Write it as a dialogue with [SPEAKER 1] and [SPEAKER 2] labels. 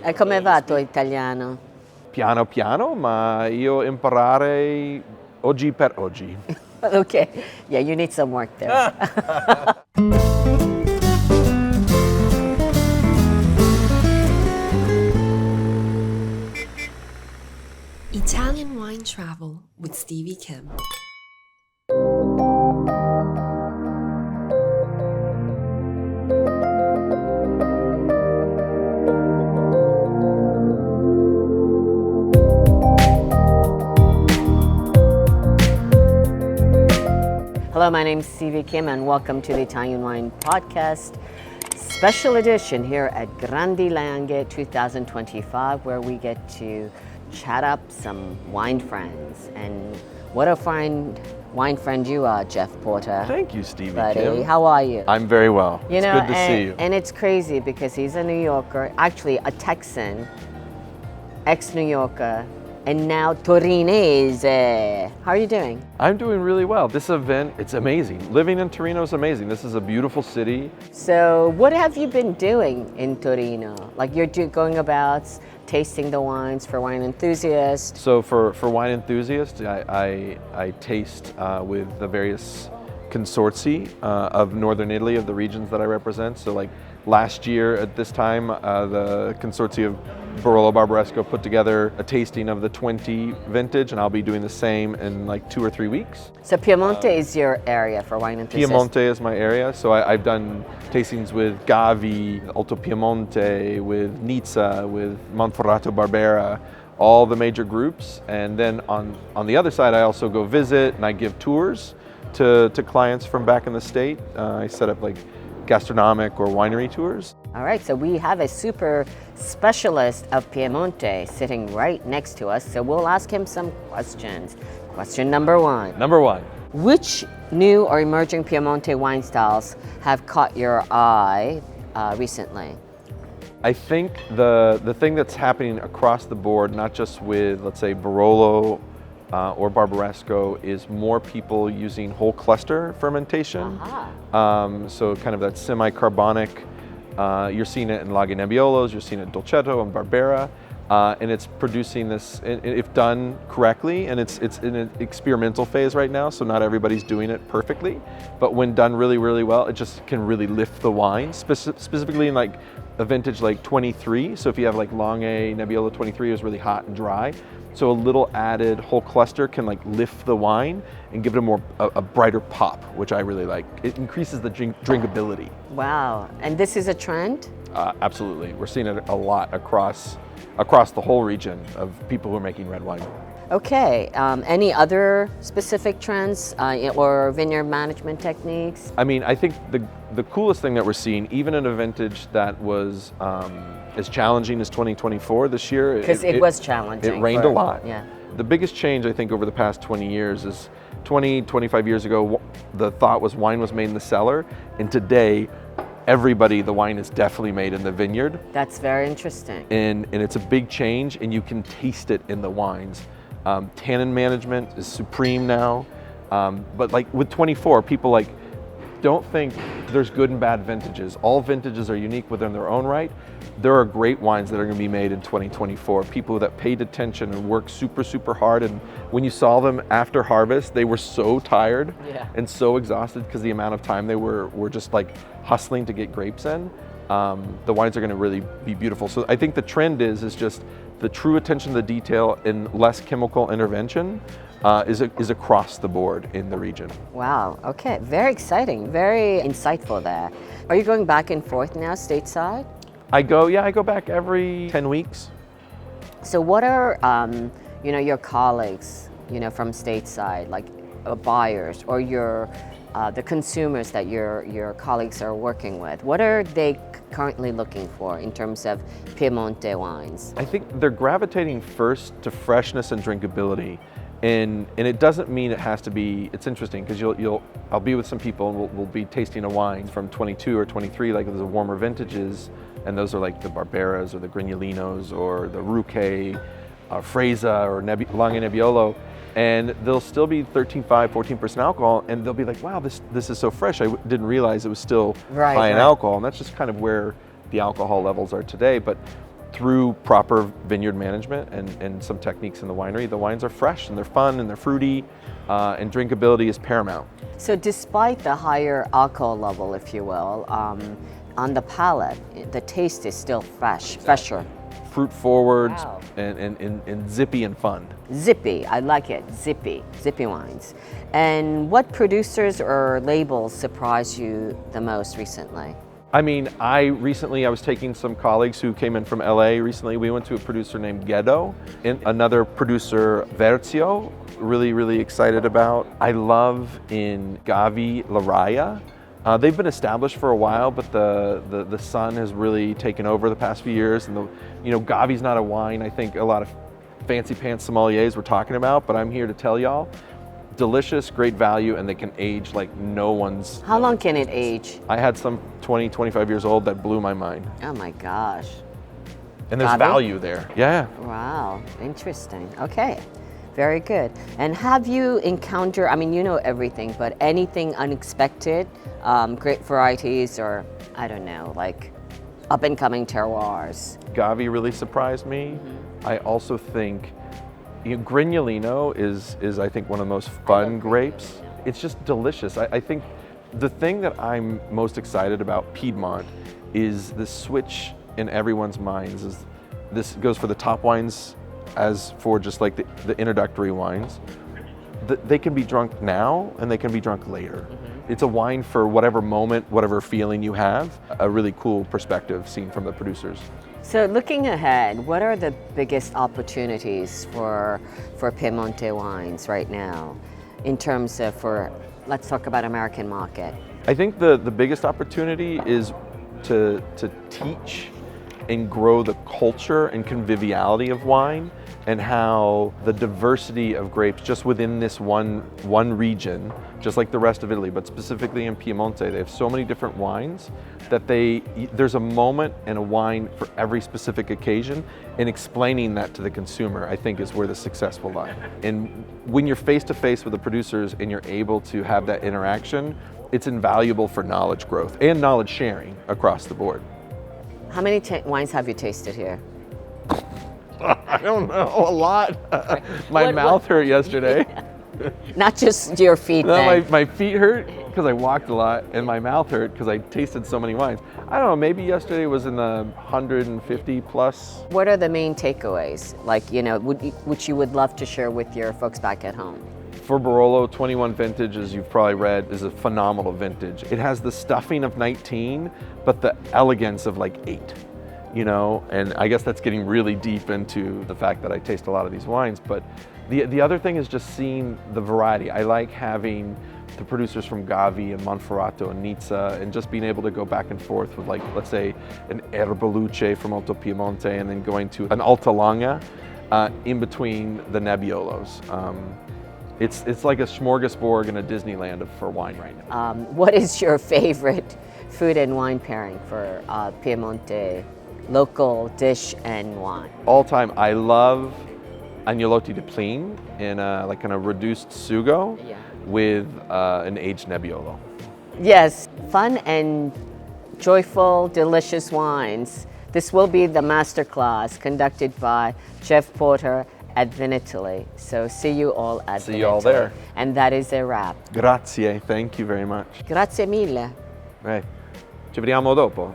[SPEAKER 1] E come va tuo italiano?
[SPEAKER 2] Piano piano, ma io imparare oggi per oggi.
[SPEAKER 1] Okay, yeah, you need some work there.
[SPEAKER 3] Italian Wine Travel with Stevie Kim.
[SPEAKER 1] Hello, my name's Stevie Kim and welcome to the Italian Wine Podcast special edition here at Grandi Langhe 2025, where we get to chat up some wine friends. And what a fine wine friend you are, Jeff Porter.
[SPEAKER 2] Thank you, Stevie
[SPEAKER 1] Buddy,
[SPEAKER 2] Kim.
[SPEAKER 1] how are you?
[SPEAKER 2] I'm very well.
[SPEAKER 1] You
[SPEAKER 2] It's
[SPEAKER 1] know,
[SPEAKER 2] good to see you.
[SPEAKER 1] And it's crazy because he's a New Yorker, actually a Texan, ex-New Yorker, and now Torinese. How are you doing?
[SPEAKER 2] I'm doing really well. This event, it's amazing. Living in Torino is amazing. This is a beautiful city.
[SPEAKER 1] So what have you been doing in Torino? Like you're going about tasting the wines for wine enthusiasts.
[SPEAKER 2] So for wine enthusiasts, I taste with the various consortii of Northern Italy, of the regions that I represent. So like last year at this time, the consortii of Barolo Barbaresco put together a tasting of the 20 vintage, and I'll be doing the same in like 2 or 3 weeks.
[SPEAKER 1] So Piemonte is your area for wine enthusiasts?
[SPEAKER 2] Piemonte is my area, so I've done tastings with Gavi, Alto Piemonte, with Nizza, with Monferrato Barbera, all the major groups. And then on the other side, I also go visit and I give tours to clients from back in the state. I set up like gastronomic or winery tours.
[SPEAKER 1] All right, so we have a super specialist of Piemonte sitting right next to us, so we'll ask him some questions. Question number one.
[SPEAKER 2] Number one.
[SPEAKER 1] Which new or emerging Piemonte wine styles have caught your eye recently?
[SPEAKER 2] I think the thing that's happening across the board, not just with, let's say, Barolo or Barbaresco, is more people using whole cluster fermentation. So kind of that semi-carbonic. You're seeing it in Laghe Nebbiolos, you're seeing it in Dolcetto and Barbera, and it's producing this, if done correctly, and it's in an experimental phase right now, so not everybody's doing it perfectly, but when done really, really well, it just can really lift the wine, specifically in like a vintage like 23. So if you have like Langhe Nebbiolo 23, it was really hot and dry. So a little added whole cluster can like lift the wine and give it a brighter pop, which I really like. It increases the drinkability.
[SPEAKER 1] Wow, and this is a trend?
[SPEAKER 2] Absolutely, we're seeing it a lot across the whole region of people who are making red wine.
[SPEAKER 1] Okay, any other specific trends or vineyard management techniques?
[SPEAKER 2] I mean, I think the coolest thing that we're seeing, even in a vintage that was as challenging as 2024 this year.
[SPEAKER 1] Because it was challenging.
[SPEAKER 2] It rained a lot.
[SPEAKER 1] Yeah.
[SPEAKER 2] The biggest change, I think, over the past 20 years is 25 years ago, the thought was wine was made in the cellar, and today, the wine is definitely made in the vineyard.
[SPEAKER 1] That's very interesting.
[SPEAKER 2] And it's a big change, and you can taste it in the wines. Tannin management is supreme now. But like with 24, people like don't think there's good and bad vintages. All vintages are unique within their own right. There are great wines that are going to be made in 2024. People that paid attention and worked super, super hard. And when you saw them after harvest, they were so tired and so exhausted because the amount of time they were just like hustling to get grapes in. The wines are going to really be beautiful. So I think the trend is just the true attention to the detail and less chemical intervention is across the board in the region.
[SPEAKER 1] Wow, okay, very exciting, very insightful there. Are you going back and forth now stateside?
[SPEAKER 2] I go back every 10 weeks.
[SPEAKER 1] So what are, your colleagues, from stateside, like buyers or the consumers that your colleagues are working with, what are they currently looking for in terms of Piemonte wines?
[SPEAKER 2] I think they're gravitating first to freshness and drinkability. And it doesn't mean it has to be, it's interesting because I'll be with some people and we'll be tasting a wine from 22 or 23, like those are warmer vintages, and those are like the Barberas or the Grignolinos or the Ruque, Fresa or Langhe Nebbiolo, and they'll still be 13.5, 14% alcohol, and they'll be like, wow, this is so fresh. I didn't realize it was still high in alcohol, and that's just kind of where the alcohol levels are today. But through proper vineyard management and some techniques in the winery, the wines are fresh and they're fun and they're fruity, and drinkability is paramount.
[SPEAKER 1] So despite the higher alcohol level, if you will, on the palate, the taste is still fresher.
[SPEAKER 2] Fruit forward.
[SPEAKER 1] Wow.
[SPEAKER 2] and zippy and fun.
[SPEAKER 1] Zippy, I like it, zippy wines. And what producers or labels surprised you the most recently?
[SPEAKER 2] I mean, I was taking some colleagues who came in from LA recently. We went to a producer named Ghedo, and another producer, Verzio, really excited about. I love in Gavi Laraya. They've been established for a while, but the sun has really taken over the past few years. And Gavi's not a wine I think a lot of fancy pants sommeliers were talking about, but I'm here to tell y'all, delicious, great value, and they can age like no one's.
[SPEAKER 1] How long can it age?
[SPEAKER 2] I had some 20, 25 years old that blew my mind.
[SPEAKER 1] Oh my gosh.
[SPEAKER 2] And there's
[SPEAKER 1] Gavi?
[SPEAKER 2] value there. Yeah.
[SPEAKER 1] Wow, interesting. Okay, very good. And have you encountered, I mean, you know everything, but anything unexpected, great varieties, or I don't know, like up and coming terroirs?
[SPEAKER 2] Gavi really surprised me. I also think Grignolino is I think one of the most fun grapes. It's just delicious. I think the thing that I'm most excited about Piedmont is the switch in everyone's minds. This goes for the top wines as for just like the introductory wines. They can be drunk now and they can be drunk later. It's a wine for whatever moment, whatever feeling you have. A really cool perspective seen from the producers.
[SPEAKER 1] So looking ahead, what are the biggest opportunities for Piemonte wines right now in terms of let's talk about American market?
[SPEAKER 2] I think the biggest opportunity is to teach and grow the culture and conviviality of wine, and how the diversity of grapes just within this one region, just like the rest of Italy, but specifically in Piemonte, they have so many different wines that there's a moment and a wine for every specific occasion, and explaining that to the consumer, I think, is where the success will lie. And when you're face to face with the producers and you're able to have that interaction, it's invaluable for knowledge growth and knowledge sharing across the board.
[SPEAKER 1] How many wines have you tasted here?
[SPEAKER 2] I don't know, a lot. My mouth hurt yesterday.
[SPEAKER 1] Not just your feet,
[SPEAKER 2] No,
[SPEAKER 1] then.
[SPEAKER 2] my feet hurt because I walked a lot, and my mouth hurt because I tasted so many wines. I don't know, maybe yesterday was in the 150 plus.
[SPEAKER 1] What are the main takeaways, like, which you would love to share with your folks back at home?
[SPEAKER 2] For Barolo, 21 vintage, as you've probably read, is a phenomenal vintage. It has the stuffing of 19, but the elegance of like 8. And I guess that's getting really deep into the fact that I taste a lot of these wines. But the other thing is just seeing the variety. I like having the producers from Gavi and Monferrato and Nizza, and just being able to go back and forth with, like, let's say an Erbaluce from Alto Piemonte, and then going to an Alta Langhe in between the Nebbiolos. It's like a smorgasbord in a Disneyland for wine right now.
[SPEAKER 1] What is your favorite food and wine pairing for Piemonte? Local dish and wine.
[SPEAKER 2] All time, I love agnolotti di plin in a reduced sugo with an aged Nebbiolo.
[SPEAKER 1] Yes, fun and joyful, delicious wines. This will be the masterclass conducted by Chef Porter at Vinitaly. So see you all at
[SPEAKER 2] See you all there.
[SPEAKER 1] And that is a wrap.
[SPEAKER 2] Grazie, thank you very much.
[SPEAKER 1] Grazie mille.
[SPEAKER 2] Ci vediamo dopo.